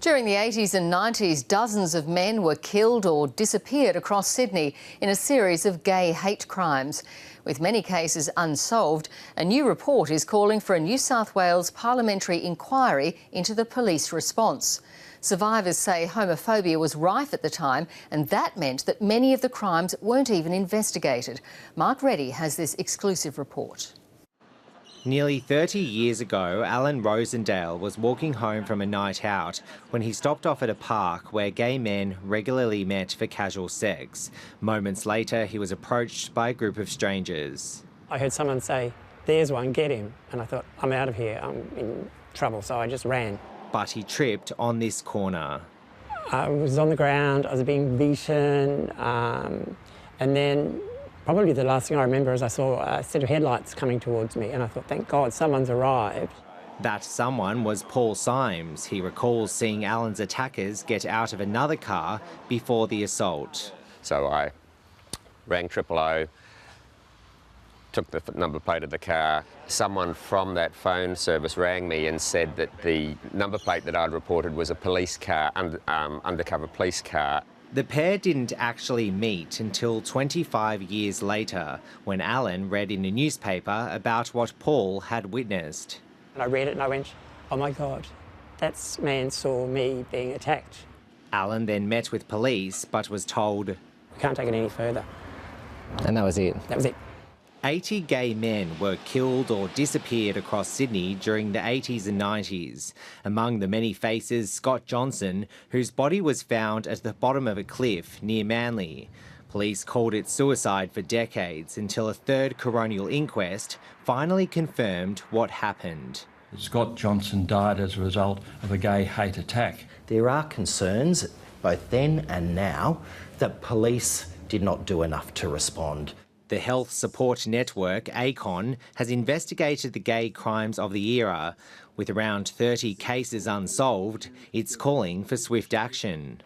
During the 80s and 90s, dozens of men were killed or disappeared across Sydney in a series of gay hate crimes. With many cases unsolved, a new report is calling for a New South Wales parliamentary inquiry into the police response. Survivors say homophobia was rife at the time, and that meant that many of the crimes weren't even investigated. Mark Reddie has this exclusive report. Nearly 30 years ago, Alan Rosendale was walking home from a night out when he stopped off at a park where gay men regularly met for casual sex. Moments later, he was approached by a group of strangers. I heard someone say, "There's one, get him." And I thought, I'm out of here, I'm in trouble, so I just ran. But he tripped on this corner. I was on the ground, I was being beaten, and then probably the last thing I remember is I saw a set of headlights coming towards me, and I thought, thank God, someone's arrived. That someone was Paul Symes. He recalls seeing Alan's attackers get out of another car before the assault. So I rang 000, took the number plate of the car. Someone from that phone service rang me and said that the number plate that I'd reported was a police car, undercover police car. The pair didn't actually meet until 25 years later, when Alan read in a newspaper about what Paul had witnessed. And I read it and I went, oh my God, that man saw me being attacked. Alan then met with police but was told, We can't take it any further. And that was it? That was it. 80 gay men were killed or disappeared across Sydney during the 80s and 90s. Among the many faces, Scott Johnson, whose body was found at the bottom of a cliff near Manly. Police called it suicide for decades until a third coronial inquest finally confirmed what happened. Scott Johnson died as a result of a gay hate attack. There are concerns, both then and now, that police did not do enough to respond. The health support network, ACON, has investigated the gay crimes of the era. With around 30 cases unsolved, it's calling for swift action.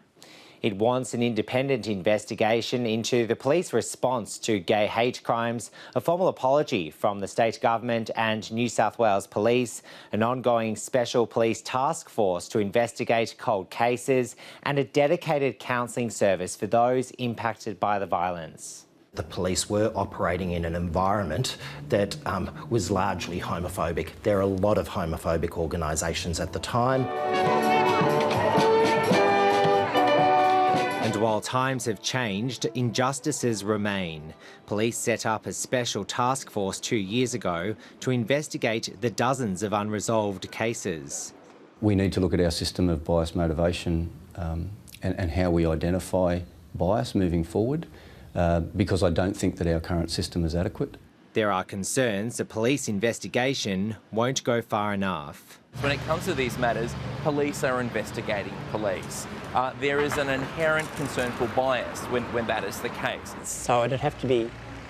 It wants an independent investigation into the police response to gay hate crimes, a formal apology from the state government and New South Wales Police, an ongoing special police task force to investigate cold cases, and a dedicated counselling service for those impacted by the violence. The police were operating in an environment that was largely homophobic. There are a lot of homophobic organisations at the time. And while times have changed, injustices remain. Police set up a special task force 2 years ago to investigate the dozens of unresolved cases. We need to look at our system of bias motivation and how we identify bias moving forward. Because I don't think that our current system is adequate. There are concerns a police investigation won't go far enough. When it comes to these matters, police are investigating police. There is an inherent concern for bias when that is the case. So it'd have to be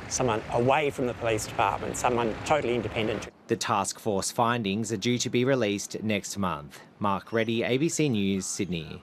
someone away from the police department, someone totally independent. The task force findings are due to be released next month. Mark Reddie, ABC News, Sydney.